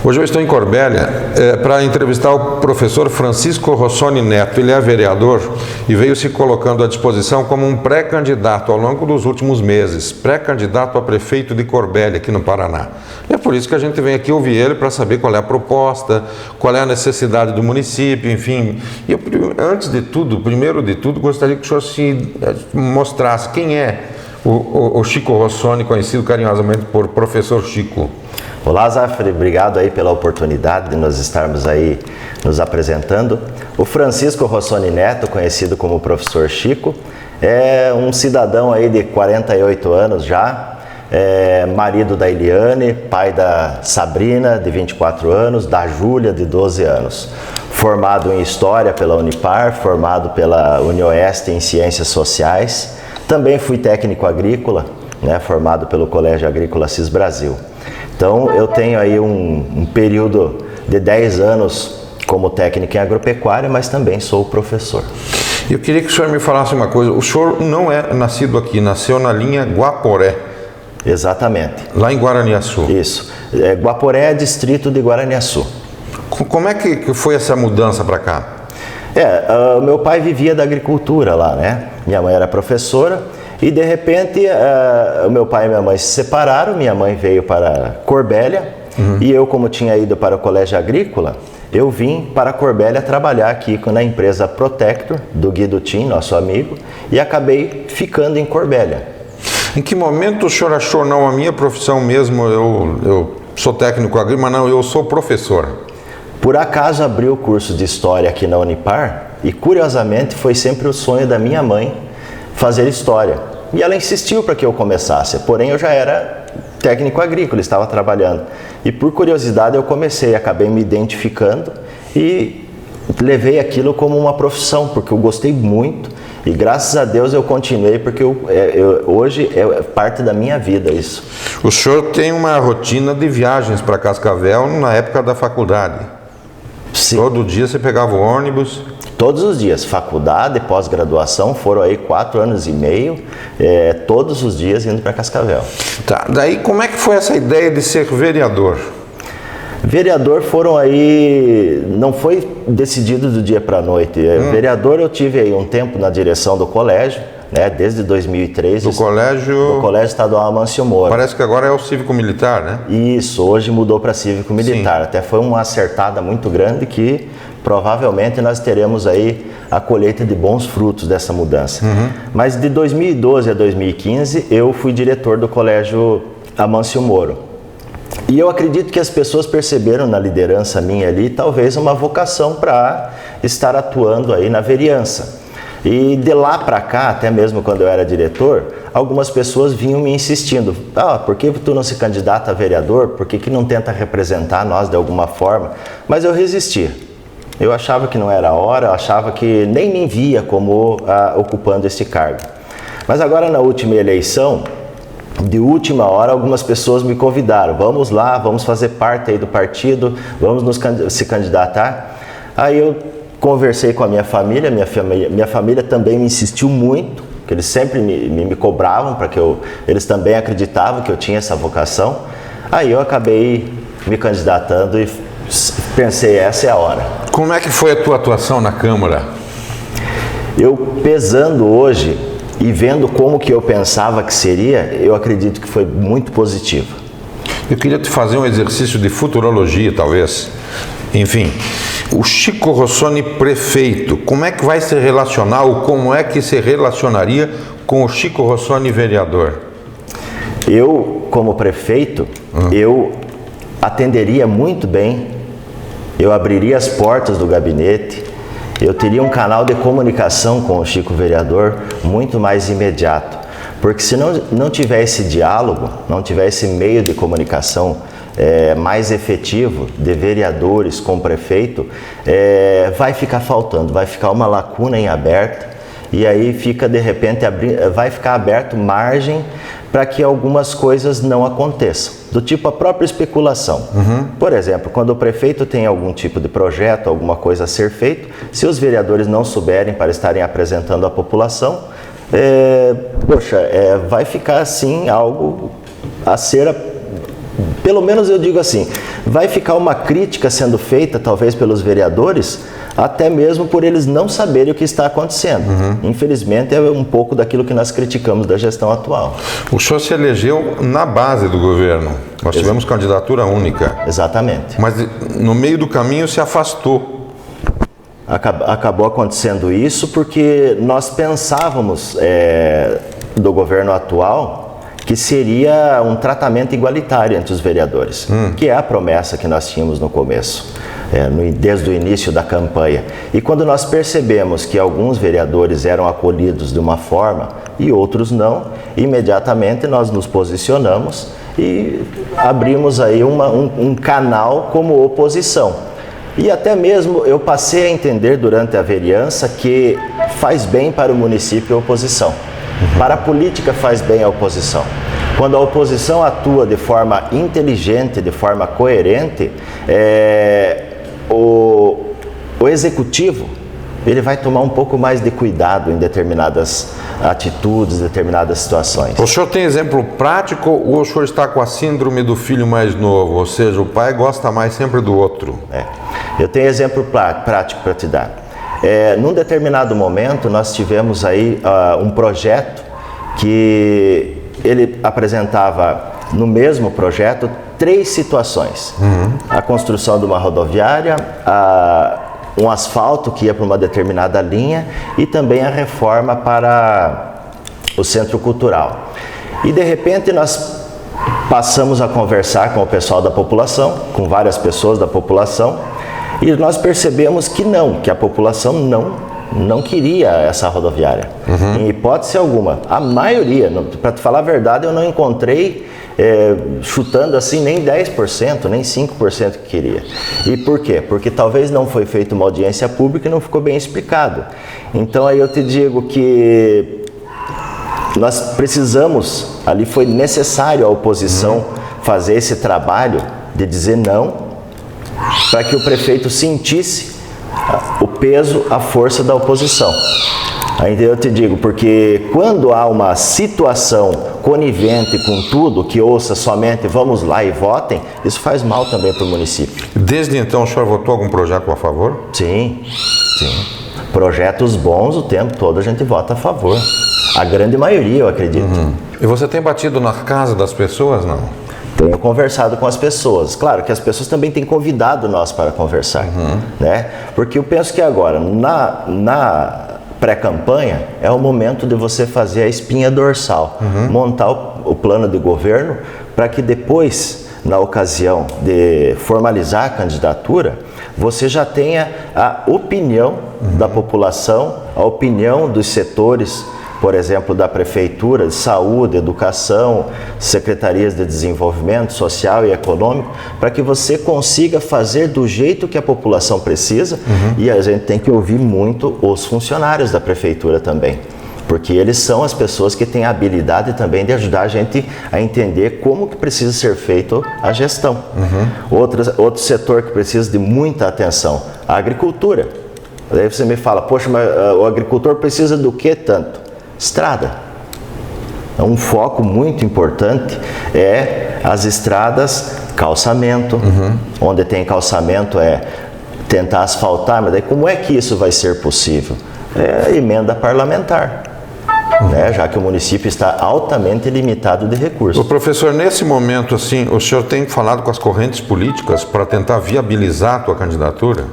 Hoje eu estou em Corbélia para entrevistar o professor Francisco Rossoni Neto. Ele é vereador e veio se colocando à disposição como um pré-candidato ao longo dos últimos meses, pré-candidato a prefeito de Corbélia, aqui no Paraná. E é por isso que a gente vem aqui ouvir ele para saber qual é a proposta, qual é a necessidade do município, enfim. E eu, antes de tudo, primeiro de tudo, gostaria que o senhor se mostrasse quem é o Chico Rossoni, conhecido carinhosamente por Professor Chico. Olá, Zafre, obrigado aí pela oportunidade de nós estarmos aí nos apresentando. O Francisco Rossoni Neto, conhecido como Professor Chico, é um cidadão aí de 48 anos já, marido da Eliane, pai da Sabrina, de 24 anos, da Júlia, de 12 anos. Formado em História pela Unipar, formado pela UniOeste em Ciências Sociais. Também fui técnico agrícola, formado pelo Colégio Agrícola Cis Brasil. Então, eu tenho aí um período de 10 anos como técnico em agropecuária, mas também sou professor. Eu queria que o senhor me falasse uma coisa. O senhor não é nascido aqui, nasceu na linha Guaporé. Exatamente. Lá em Guaraniaçu. Isso. Guaporé é distrito de Guaraniaçu. Como é que foi essa mudança para cá? Meu pai vivia da agricultura lá, né? Minha mãe era professora. E de repente, o meu pai e minha mãe se separaram, minha mãe veio para Corbélia e eu, como tinha ido para o colégio agrícola, eu vim para Corbélia trabalhar aqui na empresa Protector, do Guido Tim, nosso amigo, e acabei ficando em Corbélia. Em que momento o senhor achou, não, a minha profissão mesmo, eu sou técnico agrícola, mas não, eu sou professor? Por acaso abri o curso de História aqui na Unipar e, curiosamente, foi sempre o sonho da minha mãe fazer História. E ela insistiu para que eu começasse, porém eu já era técnico agrícola, estava trabalhando. E por curiosidade eu comecei, acabei me identificando e levei aquilo como uma profissão, porque eu gostei muito e graças a Deus eu continuei, porque hoje é parte da minha vida isso. O senhor tem uma rotina de viagens para Cascavel na época da faculdade? Sim. Todo dia você pegava o ônibus? Todos os dias, faculdade, pós-graduação, foram aí 4 anos e meio, todos os dias indo para Cascavel. Tá, daí como é que foi essa ideia de ser vereador? Vereador foram aí, não foi decidido do dia para a noite. Vereador eu tive aí um tempo na direção do colégio, né, desde 2003. Do Colégio Estadual Amâncio Moura. Parece que agora é o cívico-militar, né? Isso, hoje mudou para cívico-militar. Até foi uma acertada muito grande que provavelmente nós teremos aí a colheita de bons frutos dessa mudança. Mas de 2012 a 2015 eu fui diretor do Colégio Amâncio Moura. E eu acredito que as pessoas perceberam na liderança minha ali talvez uma vocação para estar atuando aí na vereança. E de lá para cá, até mesmo quando eu era diretor, algumas pessoas vinham me insistindo: por que tu não se candidata a vereador? Por que não tenta representar nós de alguma forma? Mas eu resistia. Eu achava que não era a hora, eu achava que nem me via como ocupando esse cargo. Mas agora na última eleição, de última hora, algumas pessoas me convidaram: vamos lá, vamos fazer parte aí do partido, vamos se candidatar. Aí eu conversei com a minha família também me insistiu muito, que eles sempre me cobravam, para que eles também acreditavam que eu tinha essa vocação. Aí eu acabei me candidatando e pensei, essa é a hora. Como é que foi a tua atuação na Câmara? Eu pesando hoje e vendo como que eu pensava que seria, eu acredito que foi muito positivo. Eu queria te fazer um exercício de futurologia, talvez. Enfim, o Chico Rossoni prefeito, como é que vai se relacionar ou como é que se relacionaria com o Chico Rossoni vereador? Eu, como prefeito, eu atenderia muito bem, eu abriria as portas do gabinete, eu teria um canal de comunicação com o Chico vereador muito mais imediato. Porque se não tiver esse diálogo, não tiver esse meio de comunicação mais efetivo de vereadores com o prefeito, vai ficar faltando, vai ficar uma lacuna em aberto e aí fica de repente vai ficar aberto margem para que algumas coisas não aconteçam, do tipo a própria especulação. Por exemplo, quando o prefeito tem algum tipo de projeto, alguma coisa a ser feito, se os vereadores não souberem para estarem apresentando à população, Vai ficar assim algo a ser, pelo menos eu digo assim, vai ficar uma crítica sendo feita talvez pelos vereadores, até mesmo por eles não saberem o que está acontecendo. Infelizmente é um pouco daquilo que nós criticamos da gestão atual. O senhor se elegeu na base do governo, nós tivemos candidatura única. Exatamente. Mas no meio do caminho se afastou. Acabou acontecendo isso porque nós pensávamos do governo atual que seria um tratamento igualitário entre os vereadores, que é a promessa que nós tínhamos no começo, desde o início da campanha. E quando nós percebemos que alguns vereadores eram acolhidos de uma forma e outros não, imediatamente nós nos posicionamos e abrimos aí um canal como oposição. E até mesmo eu passei a entender durante a vereança que faz bem para o município a oposição. Para a política faz bem a oposição. Quando a oposição atua de forma inteligente, de forma coerente, o executivo ele vai tomar um pouco mais de cuidado em determinadas atitudes, determinadas situações. O senhor tem exemplo prático ou o senhor está com a síndrome do filho mais novo? Ou seja, o pai gosta mais sempre do outro? Eu tenho exemplo prático para te dar. Num determinado momento, nós tivemos aí um projeto que ele apresentava no mesmo projeto 3 situações. A construção de uma rodoviária, um asfalto que ia para uma determinada linha e também a reforma para o centro cultural. E de repente nós passamos a conversar com o pessoal da população, com várias pessoas da população, e nós percebemos que a população não queria essa rodoviária, em hipótese alguma. A maioria, para te falar a verdade, eu não encontrei chutando assim nem 10%, nem 5% que queria. E por quê? Porque talvez não foi feita uma audiência pública e não ficou bem explicado. Então aí eu te digo que nós precisamos, ali foi necessário a oposição fazer esse trabalho de dizer não, para que o prefeito sentisse o peso, a força da oposição. Aí eu te digo, porque quando há uma situação conivente com tudo, que ouça somente vamos lá e votem, isso faz mal também para o município. Desde então o senhor votou algum projeto a favor? Sim. Projetos bons o tempo todo a gente vota a favor. A grande maioria, eu acredito. E você tem batido na casa das pessoas, não? Tenho conversado com as pessoas. Claro que as pessoas também têm convidado nós para conversar, né? Porque eu penso que agora, na pré-campanha, é o momento de você fazer a espinha dorsal, montar o plano de governo para que depois, na ocasião de formalizar a candidatura, você já tenha a opinião da população, a opinião dos setores, por exemplo, da Prefeitura, de Saúde, Educação, Secretarias de Desenvolvimento Social e Econômico, para que você consiga fazer do jeito que a população precisa. E a gente tem que ouvir muito os funcionários da Prefeitura também, porque eles são as pessoas que têm a habilidade também de ajudar a gente a entender como que precisa ser feita a gestão. Outro setor que precisa de muita atenção, a agricultura. Daí você me fala, poxa, mas o agricultor precisa do que tanto? Estrada. Um foco muito importante é as estradas, calçamento. Onde tem calçamento tentar asfaltar, mas daí como é que isso vai ser possível? Emenda parlamentar, né? Já que o município está altamente limitado de recursos. O professor, nesse momento, assim, o senhor tem falado com as correntes políticas para tentar viabilizar a tua candidatura?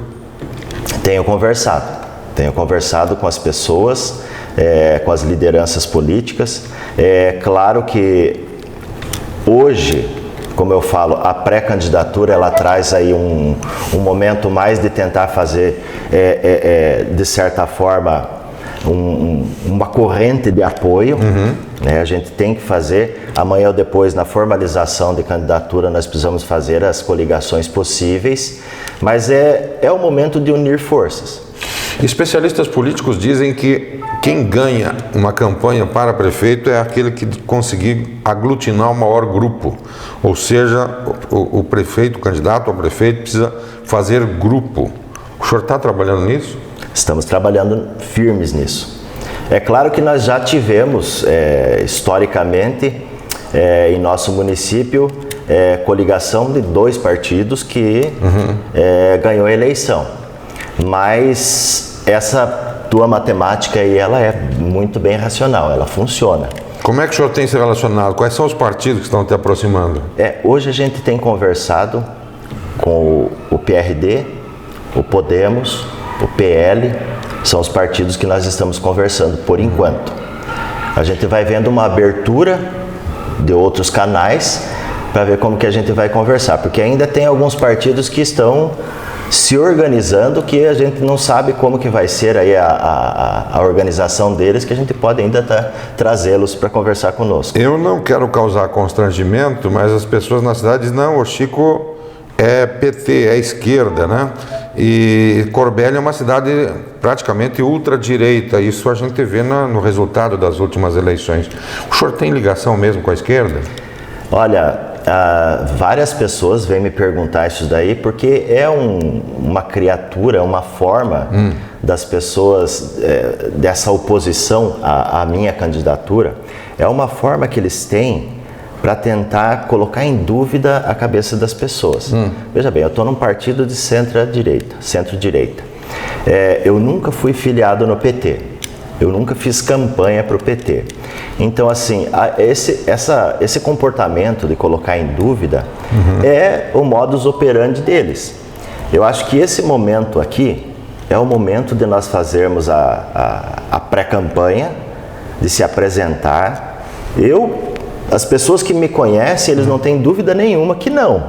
Tenho conversado com as pessoas, com as lideranças políticas. Claro que hoje, como eu falo, a pré-candidatura ela traz aí um momento mais de tentar fazer, de certa forma, uma corrente de apoio. A gente tem que fazer, amanhã ou depois, na formalização de candidatura, nós precisamos fazer as coligações possíveis, mas é o momento de unir forças. Especialistas políticos dizem que quem ganha uma campanha para prefeito é aquele que conseguir aglutinar o maior grupo. Ou seja, o prefeito, o candidato ao prefeito, precisa fazer grupo. O senhor está trabalhando nisso? Estamos trabalhando firmes nisso. É claro que nós já tivemos, historicamente, em nosso município, coligação de 2 partidos que ganhou a eleição. Mas essa tua matemática aí, ela é muito bem racional, ela funciona. Como é que o senhor tem se relacionado? Quais são os partidos que estão te aproximando? Hoje a gente tem conversado com o PRD, o Podemos, o PL, são os partidos que nós estamos conversando por enquanto. A gente vai vendo uma abertura de outros canais para ver como que a gente vai conversar, porque ainda tem alguns partidos que estão se organizando, que a gente não sabe como que vai ser aí a organização deles, que a gente pode ainda trazê-los para conversar conosco. Eu não quero causar constrangimento, mas as pessoas na cidade dizem, não, o Chico é PT, é esquerda, né? E Corbélia é uma cidade praticamente ultradireita, isso a gente vê no resultado das últimas eleições. O senhor tem ligação mesmo com a esquerda? Olha, várias pessoas vêm me perguntar isso daí, porque é uma criatura, uma forma das pessoas, dessa oposição à minha candidatura, é uma forma que eles têm para tentar colocar em dúvida a cabeça das pessoas. Veja bem, eu estou num partido de centro-direita. Eu nunca fui filiado no PT, eu nunca fiz campanha para o PT. Então, assim, esse comportamento de colocar em dúvida é o modus operandi deles. Eu acho que esse momento aqui é o momento de nós fazermos a pré-campanha, de se apresentar. As pessoas que me conhecem, eles não têm dúvida nenhuma que não.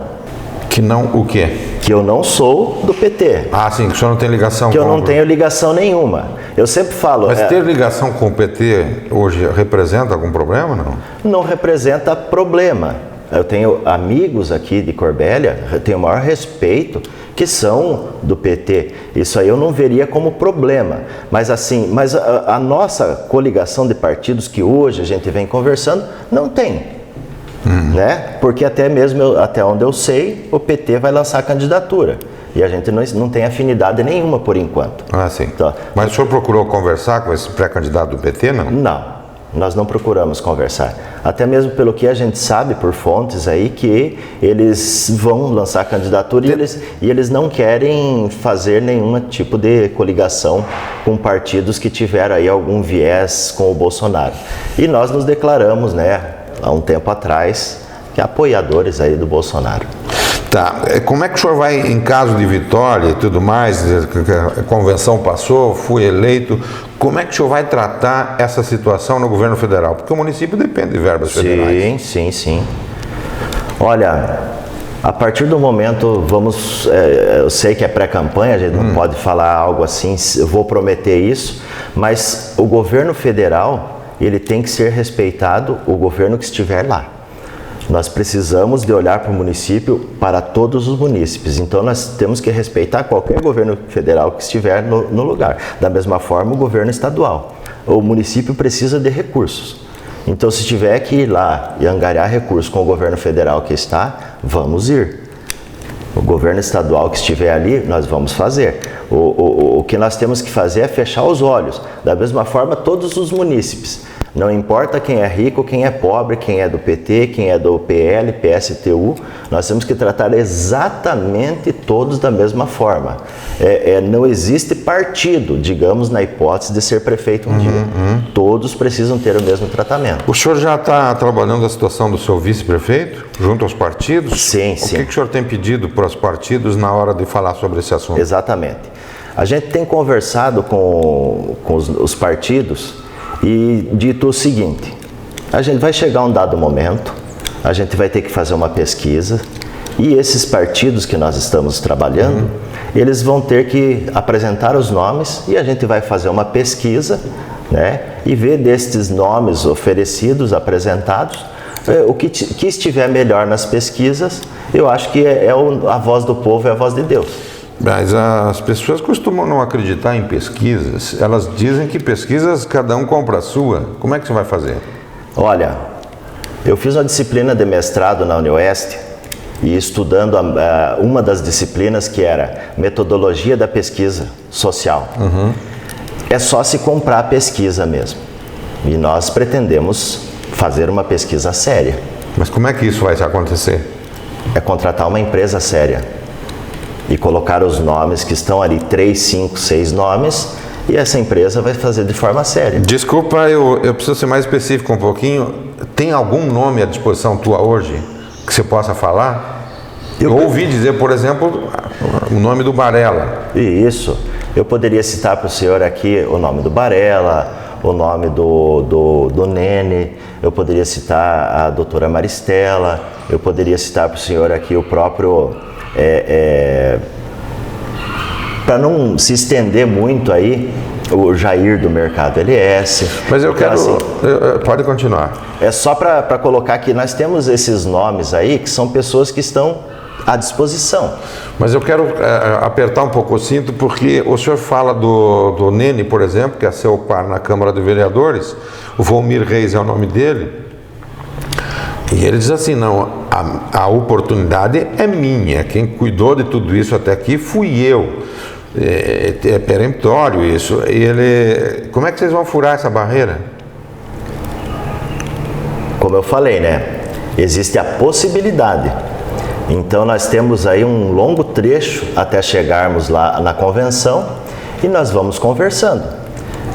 Que não o quê? Que eu não sou do PT. Ah, sim, que o senhor não tem ligação com... Que eu não tenho ligação nenhuma. Eu sempre falo... Mas ter ligação com o PT hoje representa algum problema, não? Não representa problema. Eu tenho amigos aqui de Corbélia, eu tenho o maior respeito, que são do PT. Isso aí eu não veria como problema. Mas assim, a nossa coligação de partidos que hoje a gente vem conversando, não tem. Né? Porque até onde eu sei, o PT vai lançar a candidatura. E a gente não tem afinidade nenhuma por enquanto. Ah, sim. Então, mas o senhor procurou conversar com esse pré-candidato do PT, não? Não. Nós não procuramos conversar. Até mesmo pelo que a gente sabe por fontes aí, que eles vão lançar a candidatura e eles não querem fazer nenhum tipo de coligação com partidos que tiveram aí algum viés com o Bolsonaro. E nós nos declaramos, né, há um tempo atrás, que apoiadores aí do Bolsonaro. Tá, como é que o senhor vai, em caso de vitória e tudo mais, a convenção passou, fui eleito, como é que o senhor vai tratar essa situação no governo federal? Porque o município depende de verbas federais. Sim. Olha, a partir do momento, eu sei que é pré-campanha, a gente não pode falar algo assim, eu vou prometer isso, mas o governo federal, ele tem que ser respeitado, o governo que estiver lá. Nós precisamos de olhar para o município, para todos os munícipes. Então, nós temos que respeitar qualquer governo federal que estiver no lugar. Da mesma forma, o governo estadual. O município precisa de recursos. Então, se tiver que ir lá e angariar recursos com o governo federal que está, vamos ir. O governo estadual que estiver ali, nós vamos fazer. O que nós temos que fazer é fechar os olhos. Da mesma forma, todos os munícipes. Não importa quem é rico, quem é pobre, quem é do PT, quem é do PL, PSTU, nós temos que tratar exatamente todos da mesma forma. Não existe partido, digamos, na hipótese de ser prefeito um dia. Todos precisam ter o mesmo tratamento. O senhor já está trabalhando a situação do seu vice-prefeito, junto aos partidos? Sim. O que o senhor tem pedido para os partidos na hora de falar sobre esse assunto? Exatamente. A gente tem conversado com os partidos e dito o seguinte: a gente vai chegar a um dado momento, a gente vai ter que fazer uma pesquisa e esses partidos que nós estamos trabalhando, eles vão ter que apresentar os nomes e a gente vai fazer uma pesquisa, né, e ver destes nomes oferecidos, apresentados, o que estiver melhor nas pesquisas. Eu acho que a voz do povo é a voz de Deus. Mas as pessoas costumam não acreditar em pesquisas. Elas dizem que pesquisas cada um compra a sua. Como é que você vai fazer? Olha, eu fiz uma disciplina de mestrado na UniOeste e estudando uma das disciplinas que era metodologia da pesquisa social. É só se comprar a pesquisa mesmo. E nós pretendemos fazer uma pesquisa séria. Mas como é que isso vai acontecer? É contratar uma empresa séria e colocar os nomes que estão ali, 3, 5, 6 nomes, e essa empresa vai fazer de forma séria. Desculpa, eu preciso ser mais específico um pouquinho. Tem algum nome à disposição tua hoje que você possa falar? Eu ouvi dizer, por exemplo, o nome do Barela. Isso. Eu poderia citar para o senhor aqui o nome do Barela, o nome do Nene, eu poderia citar a doutora Maristela, eu poderia citar para o senhor aqui o próprio... para não se estender muito aí, o Jair do Mercado LS. Mas eu quero... Assim, pode continuar. É só para colocar que nós temos esses nomes aí, que são pessoas que estão à disposição. Mas eu quero apertar um pouco o cinto, porque o senhor fala do Nene, por exemplo, que é seu par na Câmara de Vereadores, o Volmir Reis é o nome dele, e ele diz assim, não, a oportunidade é minha, quem cuidou de tudo isso até aqui fui eu. É peremptório isso. E ele, como é que vocês vão furar essa barreira? Como eu falei, né? Existe a possibilidade. Então nós temos aí um longo trecho até chegarmos lá na convenção e nós vamos conversando.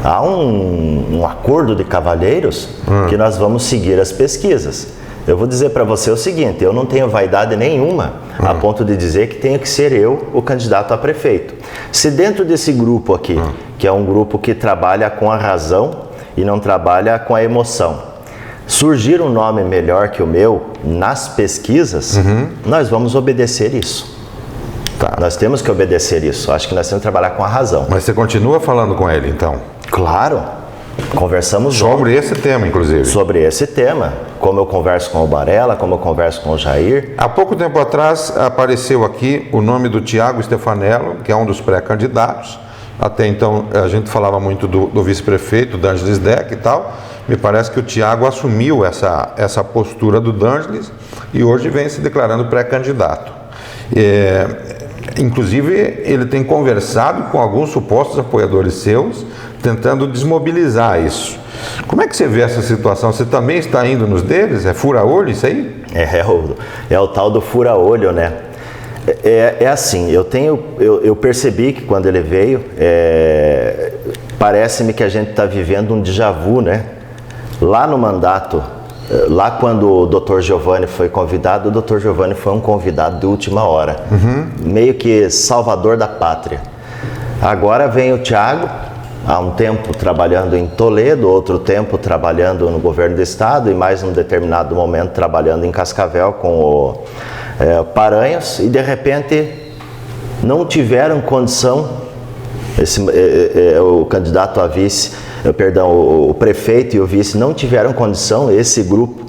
Há um acordo de cavalheiros que nós vamos seguir as pesquisas. Eu vou dizer para você o seguinte, eu não tenho vaidade nenhuma a ponto de dizer que tenho que ser eu o candidato a prefeito. Se dentro desse grupo aqui, que é um grupo que trabalha com a razão e não trabalha com a emoção, surgir um nome melhor que o meu nas pesquisas, nós vamos obedecer isso. Tá. Nós temos que obedecer isso. Acho que nós temos que trabalhar com a razão. Mas você continua falando com ele, então? Claro. Conversamos sobre esse tema, inclusive. Sobre esse tema. Como eu converso com o Barela, como eu converso com o Jair. Há pouco tempo atrás apareceu aqui o nome do Tiago Stefanello, que é um dos pré-candidatos. Até então a gente falava muito do vice-prefeito, D'Angelis Deck e tal. Me parece que o Tiago assumiu essa postura do D'Angelis e hoje vem se declarando pré-candidato. Inclusive, ele tem conversado com alguns supostos apoiadores seus, tentando desmobilizar isso. Como é que você vê essa situação? Você também está indo nos deles? É fura-olho isso aí? É o tal do fura-olho, né? É assim, eu percebi que quando ele veio, parece-me que a gente está vivendo um déjà vu, né? Lá no mandato, lá quando o Dr. Giovanni foi convidado, o Dr. Giovanni foi um convidado de última hora, meio que salvador da pátria. Agora vem o Tiago, há um tempo trabalhando em Toledo, outro tempo trabalhando no governo do estado e mais num determinado momento trabalhando em Cascavel com o Paranhos, e de repente não tiveram condição, o candidato a vice, o prefeito e o vice não tiveram condição, esse grupo,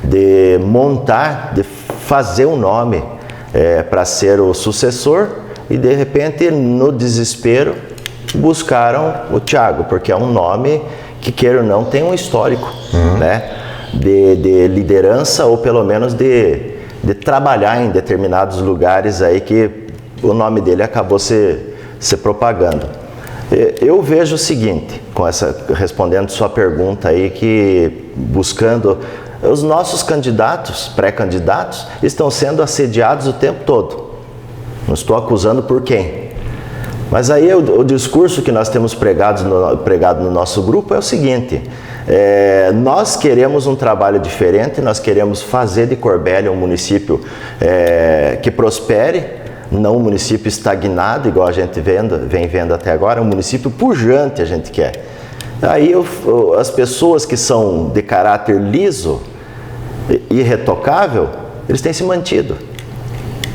de montar, de fazer um nome para ser o sucessor, e de repente, no desespero, buscaram o Tiago, porque é um nome que, queira ou não, tem um histórico, né, de liderança, ou pelo menos de trabalhar em determinados lugares aí que o nome dele acabou se propagando. Eu vejo o seguinte, respondendo sua pergunta aí, que buscando, os nossos candidatos, pré-candidatos, estão sendo assediados o tempo todo. Não estou acusando por quem. Mas aí o discurso que nós temos pregado no nosso grupo é o seguinte, nós queremos um trabalho diferente, nós queremos fazer de Corbélia um município que prospere, não um município estagnado, igual a gente vem vendo até agora, um município pujante a gente quer. Aí as pessoas que são de caráter liso, irretocável, eles têm se mantido.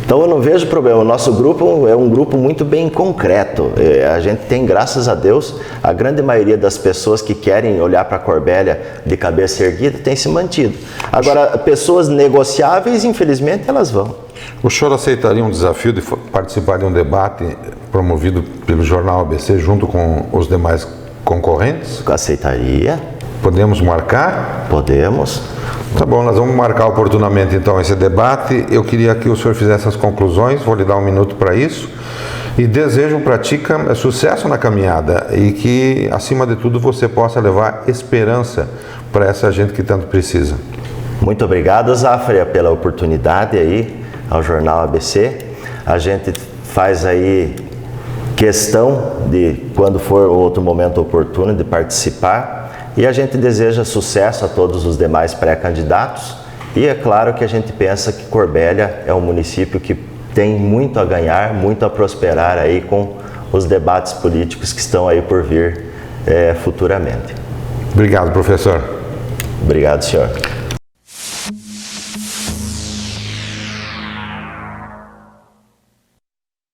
Então eu não vejo problema, o nosso grupo é um grupo muito bem concreto, a gente tem, graças a Deus, a grande maioria das pessoas que querem olhar para a Corbélia de cabeça erguida tem se mantido. Agora, pessoas negociáveis, infelizmente, elas vão. O senhor aceitaria um desafio de participar de um debate promovido pelo jornal ABC junto com os demais concorrentes? Aceitaria. Podemos marcar? Podemos. Tá bom, nós vamos marcar oportunamente então esse debate. Eu queria que o senhor fizesse as conclusões, vou lhe dar um minuto para isso. E desejo para ti sucesso na caminhada e que, acima de tudo, você possa levar esperança para essa gente que tanto precisa. Muito obrigado, Zafra, pela oportunidade aí ao Jornal ABC. A gente faz aí questão de, quando for outro momento oportuno, de participar, e a gente deseja sucesso a todos os demais pré-candidatos, e é claro que a gente pensa que Corbélia é um município que tem muito a ganhar, muito a prosperar aí com os debates políticos que estão aí por vir futuramente. Obrigado, professor. Obrigado, senhor.